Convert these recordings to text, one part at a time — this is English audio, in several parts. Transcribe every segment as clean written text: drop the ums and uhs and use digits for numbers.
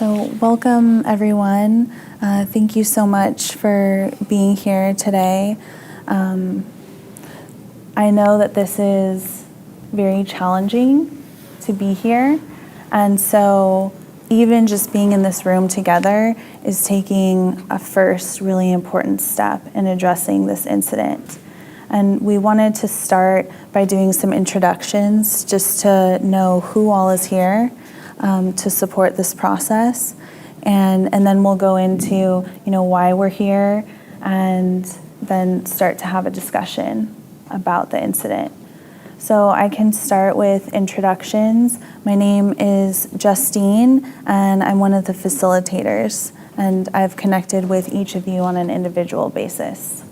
So welcome everyone. Thank you so much for being here today. I know that this is very challenging to be here, and so even just being in this room together is taking a first really important step in addressing this incident. And we wanted to start by doing some introductions just to know who all is here to support this process. And then we'll go into why we're here and then start to have a discussion about the incident. So I can start with introductions. My name is Justine, and I'm one of the facilitators, and I've connected with each of you on an individual basis.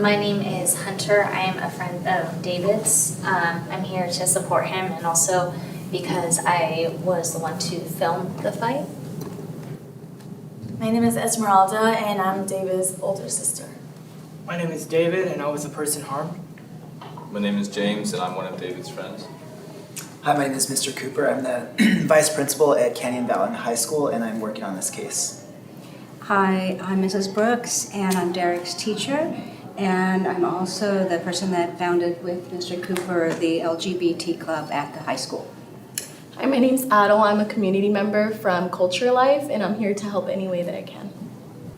My name is Hunter. I am a friend of David's. I'm here to support him, and also because I was the one to film the fight. My name is Esmeralda, and I'm David's older sister. My name is David, and I was the person harmed. My name is James, and I'm one of David's friends. Hi, my name is Mr. Cooper. I'm the vice principal at Canyon Valley High School, and I'm working on this case. Hi, I'm Mrs. Brooks, and I'm Derek's teacher, and I'm also the person that founded with Mr. Cooper the LGBT club at the high school. Hi, my name's Adel. I'm a community member from Culture Life, and I'm here to help any way that I can.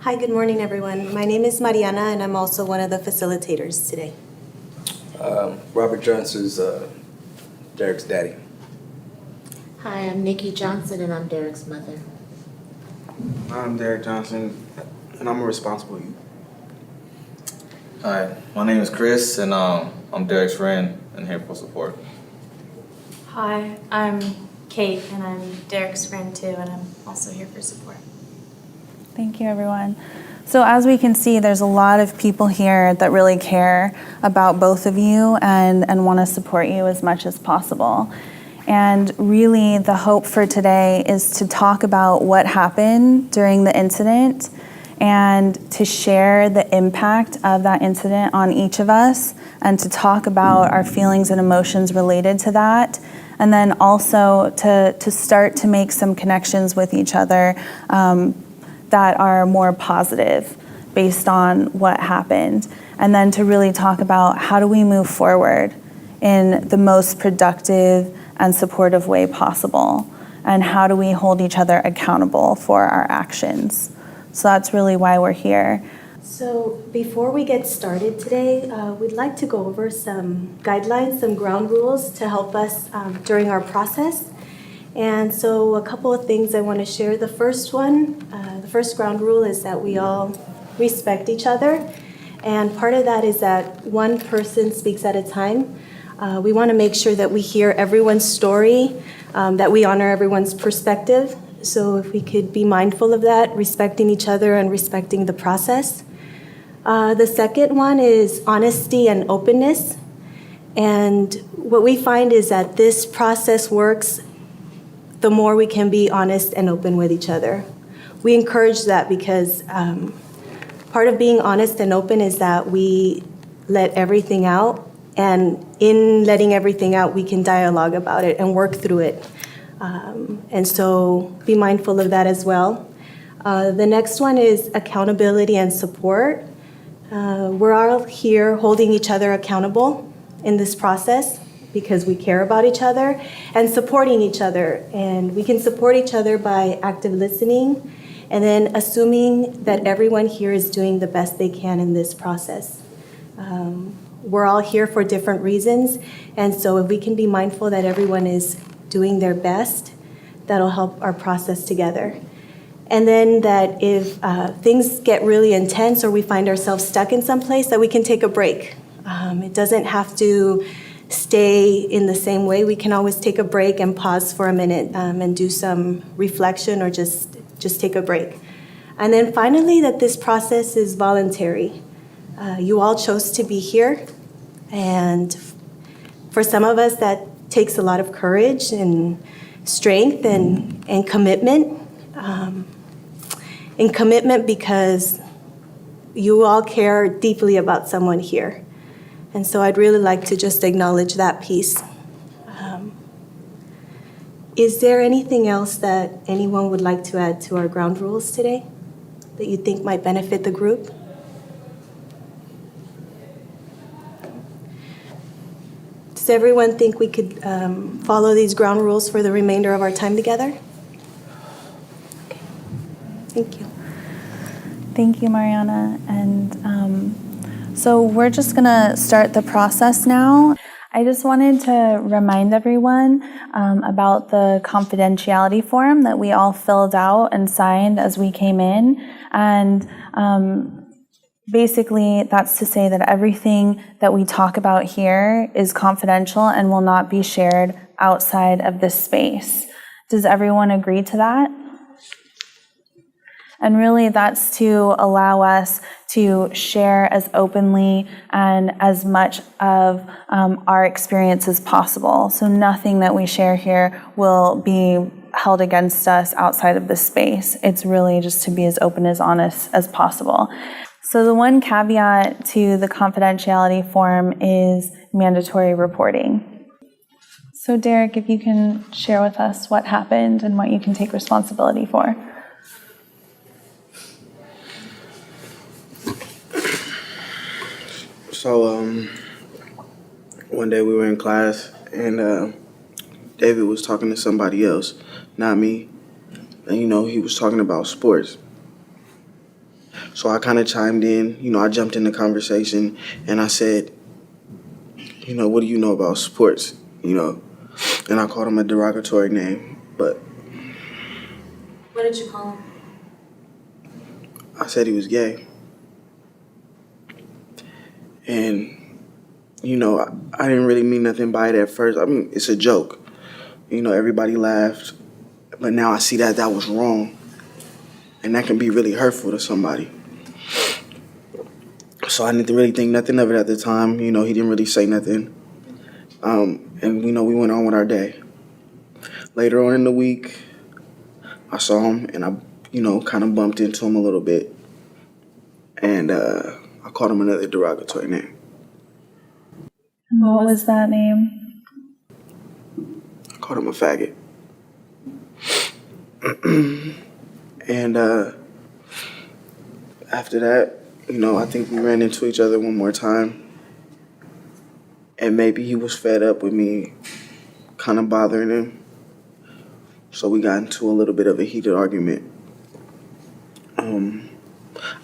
Hi, good morning, everyone. My name is Mariana, and I'm also one of the facilitators today. Robert Johnson is Derek's daddy. Hi, I'm Nikki Johnson, and I'm Derek's mother. I'm Derek Johnson, and I'm a responsible youth. Hi, my name is Chris, and I'm Derek's friend and here for support. Hi, I'm Kate, and I'm Derek's friend too, and I'm also here for support. Thank you, everyone. So as we can see, there's a lot of people here that really care about both of you and want to support you as much as possible. And really, the hope for today is to talk about what happened during the incident and to share the impact of that incident on each of us and to talk about our feelings and emotions related to that. And then also to start to make some connections with each other that are more positive based on what happened. And then to really talk about how do we move forward in the most productive and supportive way possible, and how do we hold each other accountable for our actions. So that's really why we're here. So before we get started today, we'd like to go over some guidelines, some ground rules to help us during our process. And so a couple of things I want to share. The first ground rule is that we all respect each other. And part of that is that one person speaks at a time. We want to make sure that we hear everyone's story, that we honor everyone's perspective. So if we could be mindful of that, respecting each other and respecting the process. The second one is honesty and openness. And what we find is that this process works the more we can be honest and open with each other. We encourage that because part of being honest and open is that we let everything out, and in letting everything out, we can dialogue about it and work through it. And so be mindful of that as well. The next one is accountability and support. We're all here holding each other accountable in this process because we care about each other and supporting each other. And we can support each other by active listening and then assuming that everyone here is doing the best they can in this process. We're all here for different reasons, and so if we can be mindful that everyone is doing their best, that'll help our process together. And then that if things get really intense or we find ourselves stuck in some place, that we can take a break. It doesn't have to stay in the same way. We can always take a break and pause for a minute and do some reflection or just take a break. And then finally, that this process is voluntary. You all chose to be here, and for some of us that takes a lot of courage and strength and commitment. And commitment because you all care deeply about someone here. And so I'd really like to just acknowledge that piece. Is there anything else that anyone would like to add to our ground rules today that you think might benefit the group? Does everyone think we could follow these ground rules for the remainder of our time together? Okay. Thank you. Thank you, Mariana. And so we're just going to start the process now. I just wanted to remind everyone about the confidentiality form that we all filled out and signed as we came in. And basically, that's to say that everything that we talk about here is confidential and will not be shared outside of this space. Does everyone agree to that? And really, that's to allow us to share as openly and as much of our experience as possible. So nothing that we share here will be held against us outside of this space. It's really just to be as open, as honest as possible. So the one caveat to the confidentiality form is mandatory reporting. So Derek, if you can share with us what happened and what you can take responsibility for. So, one day we were in class, and David was talking to somebody else, not me. And, he was talking about sports. So I kind of chimed in, I jumped in the conversation, and I said, what do you know about sports, And I called him a derogatory name, but... What did you call him? I said he was gay. And, I didn't really mean nothing by it at first. I mean, it's a joke. Everybody laughed. But now I see that that was wrong. And that can be really hurtful to somebody. So I didn't really think nothing of it at the time. He didn't really say nothing. And, we went on with our day. Later on in the week, I saw him and I, kind of bumped into him a little bit. And I called him another derogatory name. What was that name? I called him a faggot. And after that, I think we ran into each other one more time. And maybe he was fed up with me kind of bothering him. So we got into a little bit of a heated argument.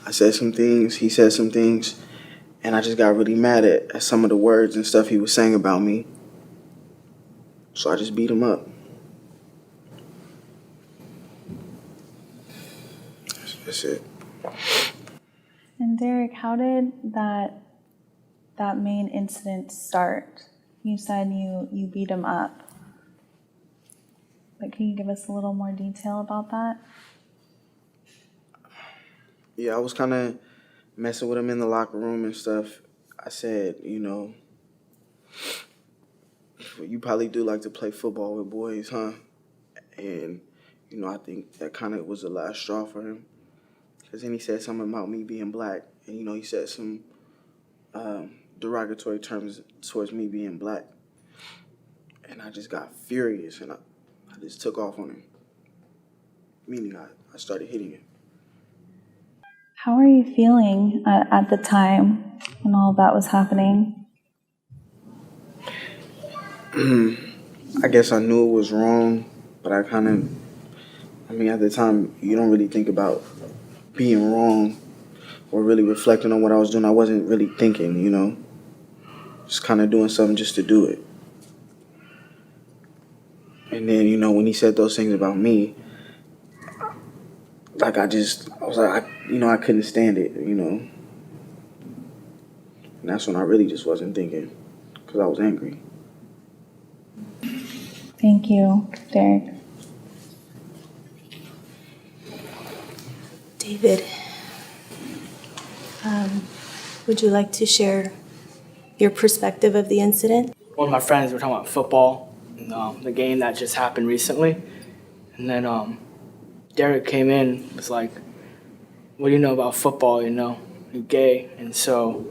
I said some things, he said some things, and I just got really mad at some of the words and stuff he was saying about me. So I just beat him up. That's it. And Derek, how did that main incident start? You said you beat him up. But can you give us a little more detail about that? Yeah, I was kind of messing with him in the locker room and stuff. I said, you probably do like to play football with boys, huh? And, I think that kind of was the last straw for him. Because then he said something about me being black. And, he said some derogatory terms towards me being black. And I just got furious and I just took off on him. Meaning I started hitting him. How are you feeling at the time when all of that was happening? I guess I knew it was wrong, but at the time, you don't really think about being wrong or really reflecting on what I was doing. I wasn't really thinking, just kind of doing something just to do it. And then, when he said those things about me, I couldn't stand it, And that's when I really just wasn't thinking, because I was angry. Thank you, Derek. David, would you like to share your perspective of the incident? One of my friends were talking about football, the game that just happened recently. And then Derek came in, was like, what do you know about football, You're gay. And so,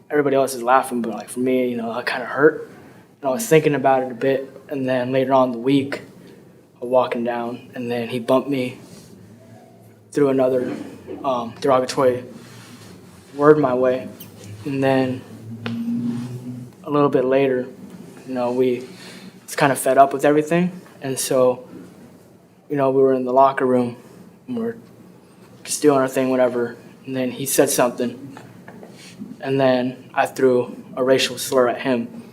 everybody else is laughing, but like for me, that kind of hurt. And I was thinking about it a bit, and then later on in the week, I'm walking down, and then he bumped me threw another derogatory word my way. And then a little bit later, we was kind of fed up with everything. And so, we were in the locker room and we're just doing our thing, whatever. And then he said something. And then I threw a racial slur at him.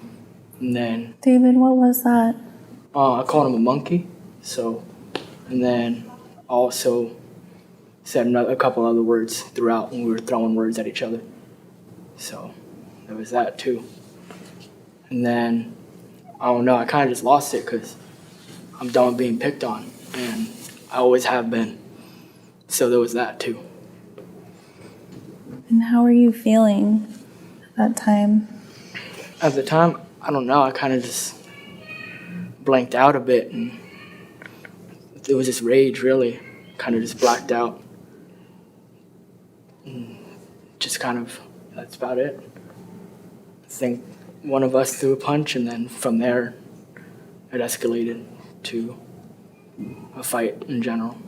And then David, what was that? I called him a monkey. And then also said a couple other words throughout when we were throwing words at each other. So there was that too. And then, I don't know, I kind of just lost it because I'm done with being picked on. And I always have been. So there was that too. And how were you feeling at that time? At the time, I don't know, I kind of just blanked out a bit. And it was just rage, really. Kind of just blacked out. And just kind of, that's about it. I think one of us threw a punch, and then from there, it escalated to a fight in general.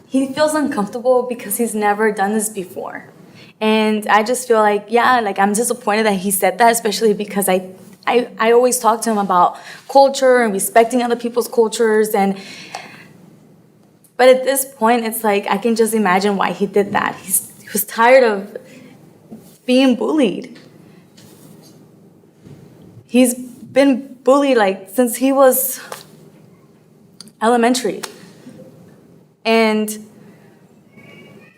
He feels uncomfortable because he's never done this before. And I just feel like, I'm disappointed that he said that, especially because I always talk to him about culture and respecting other people's cultures. But at this point, it's like, I can just imagine why he did that. He was tired of being bullied. He's been bullied since he was elementary. And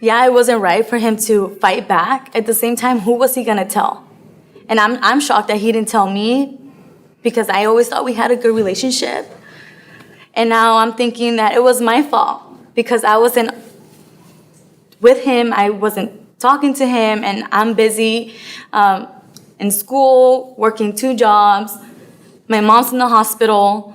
it wasn't right for him to fight back. At the same time, who was he gonna tell? And I'm shocked that he didn't tell me, because I always thought we had a good relationship. And now I'm thinking that it was my fault because I wasn't with him, I wasn't talking to him, and I'm busy in school, working 2 jobs. My mom's in the hospital.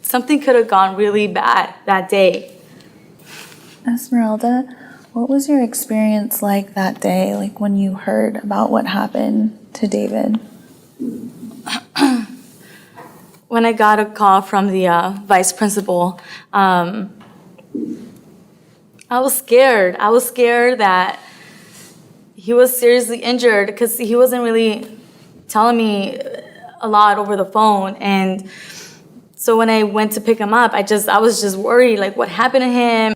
Something could have gone really bad that day. Esmeralda, what was your experience like that day, when you heard about what happened to David? When I got a call from the vice principal, I was scared. I was scared that he was seriously injured because he wasn't really telling me a lot over the phone. And so when I went to pick him up, I was just worried, what happened to him?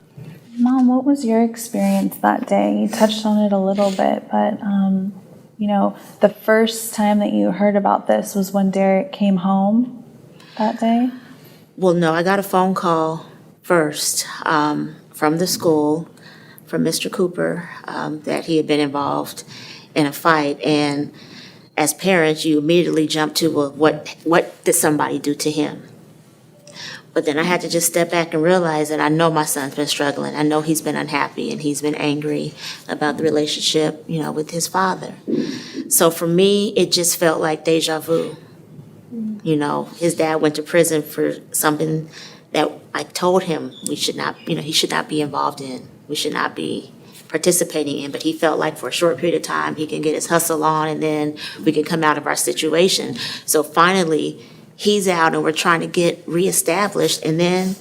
Mom, what was your experience that day? You touched on it a little bit, but the first time that you heard about this was when Derek came home that day? Well, no, I got a phone call first from the school, from Mr. Cooper, that he had been involved in a fight. And as parents, you immediately jump to, well, what did somebody do to him? But then I had to just step back and realize that I know my son's been struggling. I know he's been unhappy and he's been angry about the relationship, with his father. So for me, it just felt like deja vu. His dad went to prison for something that I told him we should not, he should not be involved in. We should not be participating in. But he felt like for a short period of time, he can get his hustle on and then we can come out of our situation. So finally, he's out and we're trying to get reestablished, and then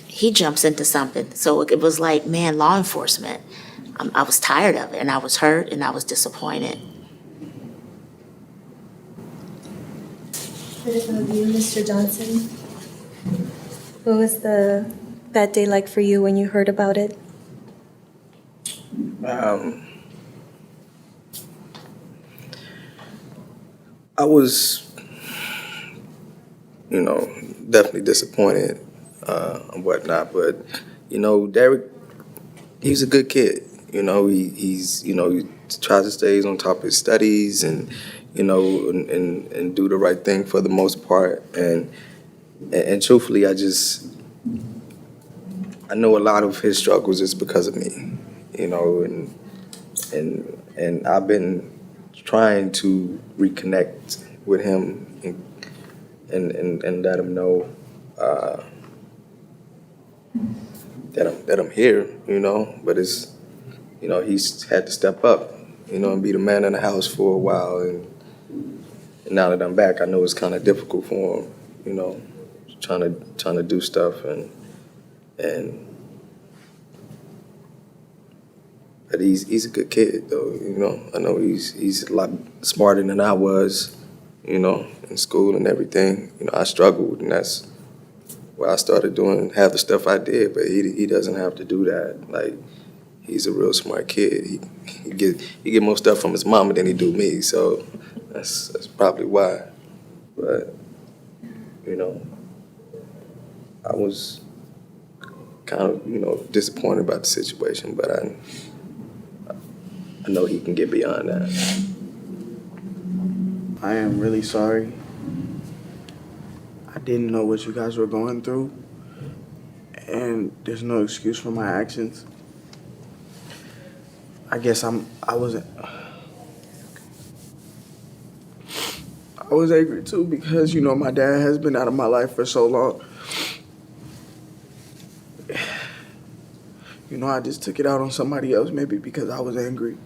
he jumps into something. So it was like, man, law enforcement. I was tired of it, and I was hurt, and I was disappointed. What about you, Mr. Johnson? What was that day like for you when you heard about it? I was, definitely disappointed and whatnot. But, Derek, he's a good kid. He tries to stay on top of his studies and, and do the right thing for the most part. And truthfully, I know a lot of his struggles is because of me, and I've been trying to reconnect with him and let him know that I'm here, but it's you know, he's had to step up, you know, and be the man in the house for a while. And now that I'm back, I know it's kind of difficult for him, you know, trying to do stuff and but he's a good kid though, you know. I know he's a lot smarter than I was, you know, in school and everything. You know, I struggled, and that's why I started doing half the stuff I did. But he doesn't have to do that. Like, he's a real smart kid. He get more stuff from his mama than he do me. So that's probably why. But you know, I was kind of, you know, disappointed about the situation, but I know he can get beyond that. I am really sorry. I didn't know what you guys were going through, and there's no excuse for my actions. I guess I was angry too because, you know, my dad has been out of my life for so long. You know, I just took it out on somebody else maybe because I was angry.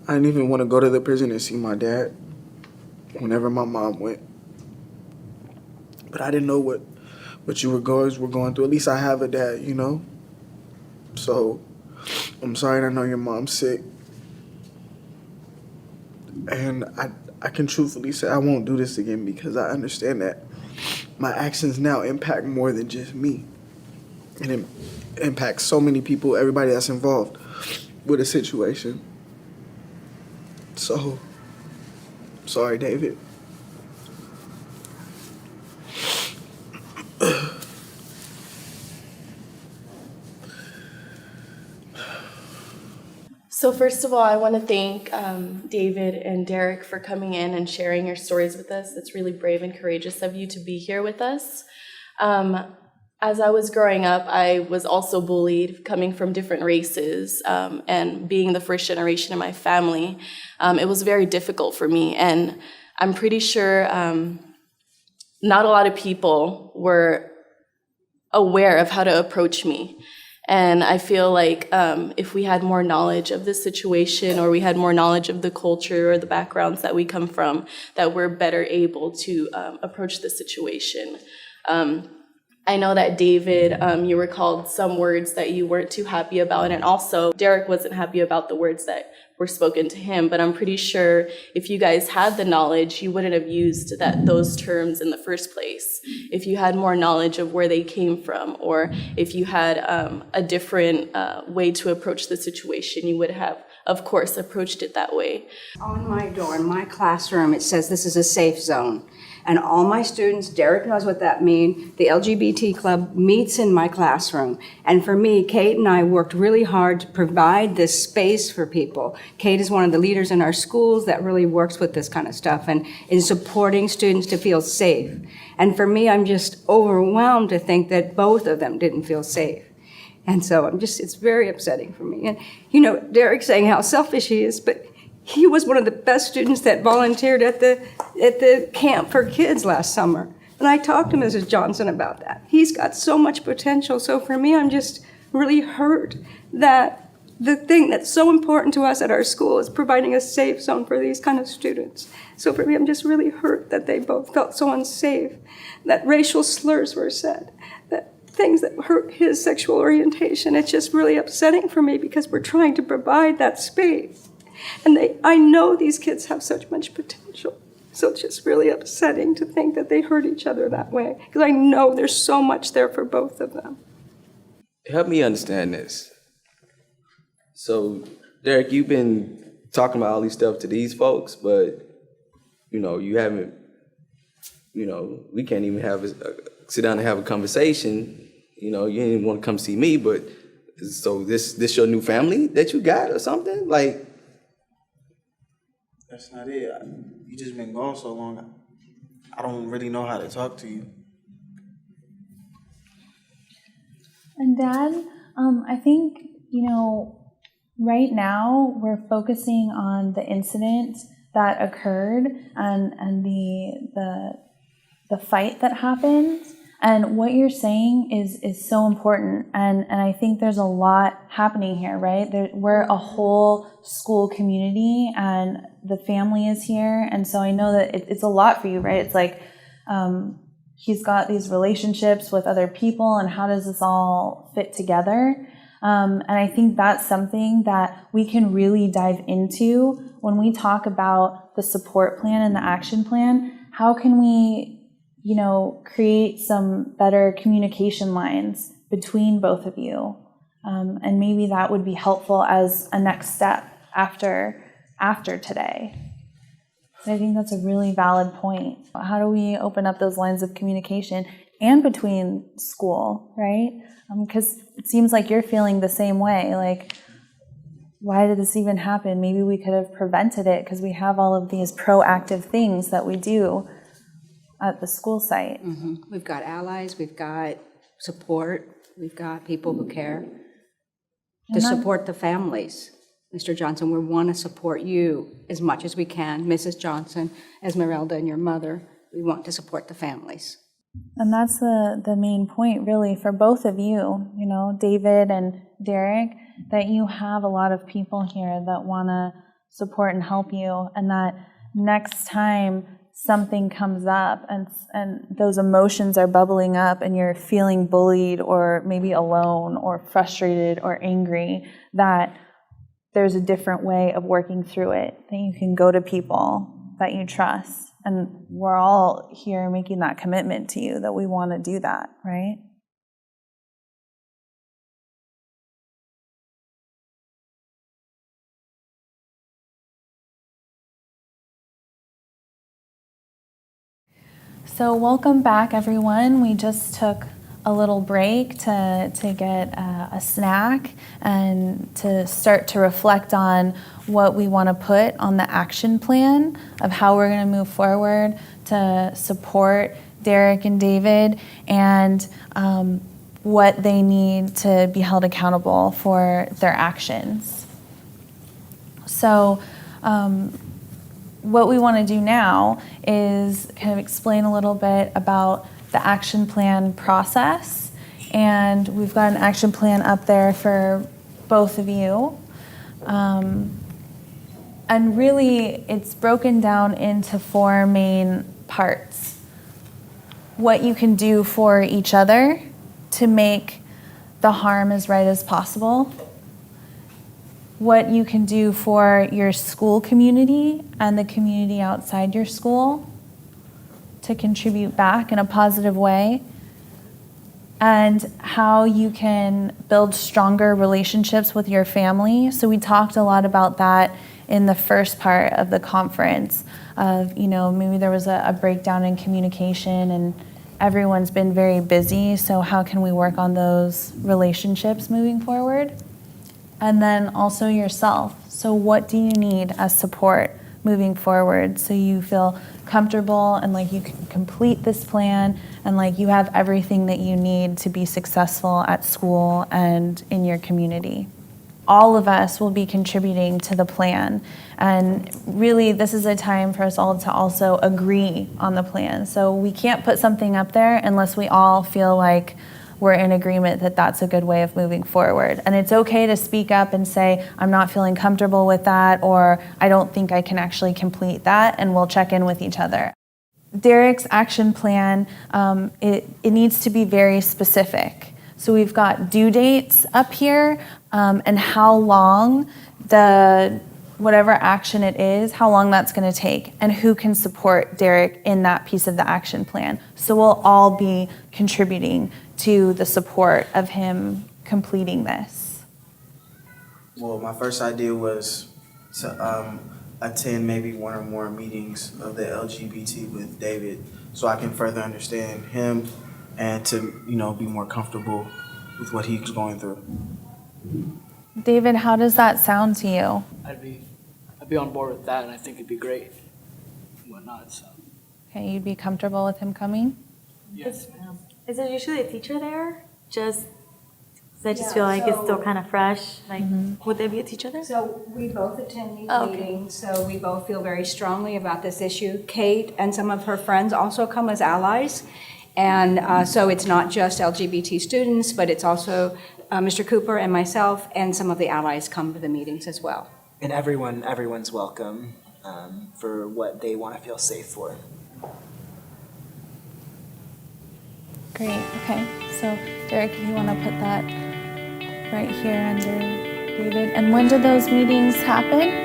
I didn't even want to go to the prison and see my dad whenever my mom went. But I didn't know what you guys were going through. At least I have a dad, you know? So I'm sorry, and I know your mom's sick. And I can truthfully say I won't do this again because I understand that my actions now impact more than just me. And it impacts so many people, everybody that's involved with a situation. So, sorry, David. So first of all, I want to thank David and Derek for coming in and sharing your stories with us. It's really brave and courageous of you to be here with us. As I was growing up, I was also bullied, coming from different races, and being the first generation in my family. It was very difficult for me, and I'm pretty sure not a lot of people were aware of how to approach me. And I feel like if we had more knowledge of this situation, or we had more knowledge of the culture or the backgrounds that we come from, that we're better able to approach the situation. I know that David, you recalled some words that you weren't too happy about, and also Derek wasn't happy about the words that were spoken to him, but I'm pretty sure if you guys had the knowledge, you wouldn't have used those terms in the first place. If you had more knowledge of where they came from, or if you had a different way to approach the situation, you would have, of course, approached it that way. On my door, in my classroom, it says this is a safe zone. And all my students, Derek knows what that means, the LGBT club meets in my classroom. And for me, Kate and I worked really hard to provide this space for people. Kate is one of the leaders in our schools that really works with this kind of stuff and in supporting students to feel safe. And for me, I'm just overwhelmed to think that both of them didn't feel safe. And so it's very upsetting for me. And, you know, Derek's saying how selfish he is, but he was one of the best students that volunteered at the camp for kids last summer. And I talked to Mrs. Johnson about that. He's got so much potential. So for me, I'm just really hurt that the thing that's so important to us at our school is providing a safe zone for these kind of students. So for me, I'm just really hurt that they both felt so unsafe, that racial slurs were said, that things that hurt his sexual orientation. It's just really upsetting for me because we're trying to provide that space. And I know these kids have such much potential. So it's just really upsetting to think that they hurt each other that way, because I know there's so much there for both of them. Help me understand this. So, Derek, you've been talking about all these stuff to these folks, but, you know, you haven't, you know, we can't even sit down and have a conversation. You know, you didn't even want to come see me, but so this your new family that you got or something? Like, That's not it. You just been gone so long. I don't really know how to talk to you. And Dad, I think, you know, right now we're focusing on the incident that occurred and the fight that happened. And what you're saying is so important. And I think there's a lot happening here, right? We're a whole school community and the family is here. And so I know that it's a lot for you, right? It's like he's got these relationships with other people, and how does this all fit together? And I think that's something that we can really dive into when we talk about the support plan and the action plan. How can we create some better communication lines between both of you? And maybe that would be helpful as a next step after today. And I think that's a really valid point. How do we open up those lines of communication and between school, right? Because it seems like you're feeling the same way. Like, why did this even happen? Maybe we could have prevented it because we have all of these proactive things that we do at the school site. Mm-hmm. We've got allies, we've got support, we've got people who care to support the families. Mr. Johnson, we want to support you as much as we can. Mrs. Johnson, Esmeralda, and your mother, we want to support the families. And that's the main point, really, for both of you, David and Derek, that you have a lot of people here that want to support and help you, and that next time something comes up and those emotions are bubbling up and you're feeling bullied or maybe alone or frustrated or angry, that there's a different way of working through it, that you can go to people that you trust. And we're all here making that commitment to you that we want to do that, right? So welcome back, everyone. We just took a little break to get a snack and to start to reflect on what we want to put on the action plan of how we're going to move forward to support Derek and David, and what they need to be held accountable for their actions. So what we want to do now is kind of explain a little bit about the action plan process. And we've got an action plan up there for both of you. And really, it's broken down into 4 main parts. What you can do for each other to make the harm as right as possible. What you can do for your school community and the community outside your school to contribute back in a positive way. And how you can build stronger relationships with your family. So we talked a lot about that in the first part of the conference of, maybe there was a breakdown in communication and everyone's been very busy. So how can we work on those relationships moving forward? And then also yourself. So what do you need as support moving forward so you feel comfortable and like you can complete this plan and like you have everything that you need to be successful at school and in your community? All of us will be contributing to the plan. And really, this is a time for us all to also agree on the plan. So we can't put something up there unless we all feel like we're in agreement that that's a good way of moving forward. And it's okay to speak up and say, I'm not feeling comfortable with that, or I don't think I can actually complete that, and we'll check in with each other. Derek's action plan, it needs to be very specific. So we've got due dates up here, and how long whatever action it is, how long that's going to take, and who can support Derek in that piece of the action plan. So we'll all be contributing to the support of him completing this. Well, my first idea was to attend maybe one or more meetings of the LGBT with David so I can further understand him and to, be more comfortable with what he's going through. David, how does that sound to you? I'd be on board with that, and I think it'd be great and whatnot. So. Okay, you'd be comfortable with him coming? Yes. Is there usually a teacher there? I just feel like it's still kind of fresh. Like, would there be a teacher there? So we both attend these okay. meetings, so we both feel very strongly about this issue. Kate and some of her friends also come as allies. And so it's not just LGBT students, but it's also Mr. Cooper and myself, and some of the allies come to the meetings as well. And everyone's welcome for what they want to feel safe for. Great, okay. So Derek, if you want to put that right here under David. And when did those meetings happen?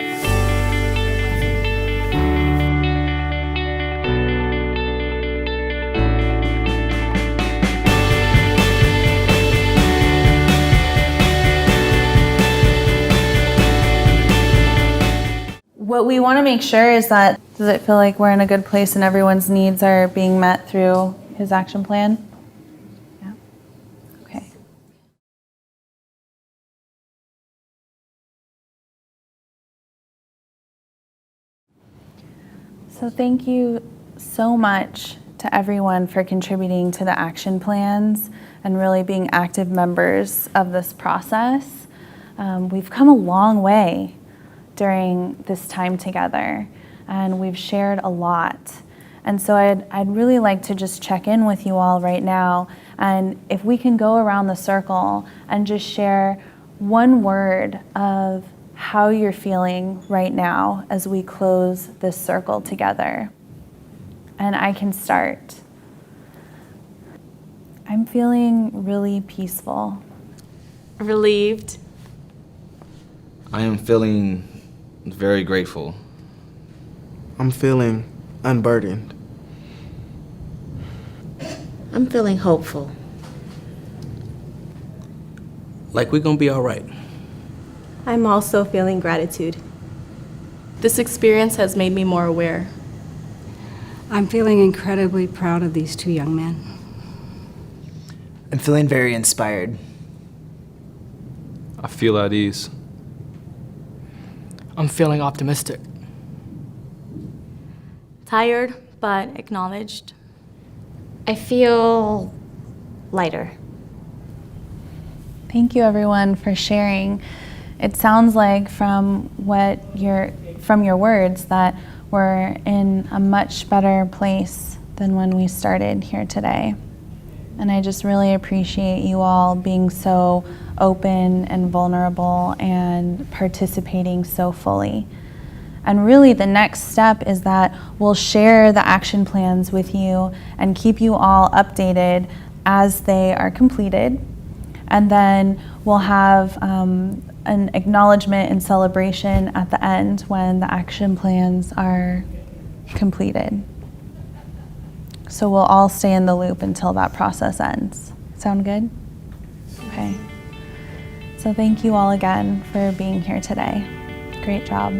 What we want to make sure is that, does it feel like we're in a good place and everyone's needs are being met through his action plan? Yeah. Okay. So thank you so much to everyone for contributing to the action plans and really being active members of this process. We've come a long way during this time together, and we've shared a lot. And so I'd really like to just check in with you all right now, and if we can go around the circle and just share one word of how you're feeling right now as we close this circle together. And I can start. I'm feeling really peaceful. Relieved. I am feeling very grateful. I'm feeling unburdened. I'm feeling hopeful. Like we're gonna be all right. I'm also feeling gratitude. This experience has made me more aware. I'm feeling incredibly proud of these two young men. I'm feeling very inspired. I feel at ease. I'm feeling optimistic. Tired, but acknowledged. I feel lighter. Thank you everyone for sharing. It sounds like from your words that we're in a much better place than when we started here today. And I just really appreciate you all being so open and vulnerable and participating so fully. And really the next step is that we'll share the action plans with you and keep you all updated as they are completed. And then we'll have an acknowledgement and celebration at the end when the action plans are completed. So we'll all stay in the loop until that process ends. Sound good? Okay. So thank you all again for being here today. Great job.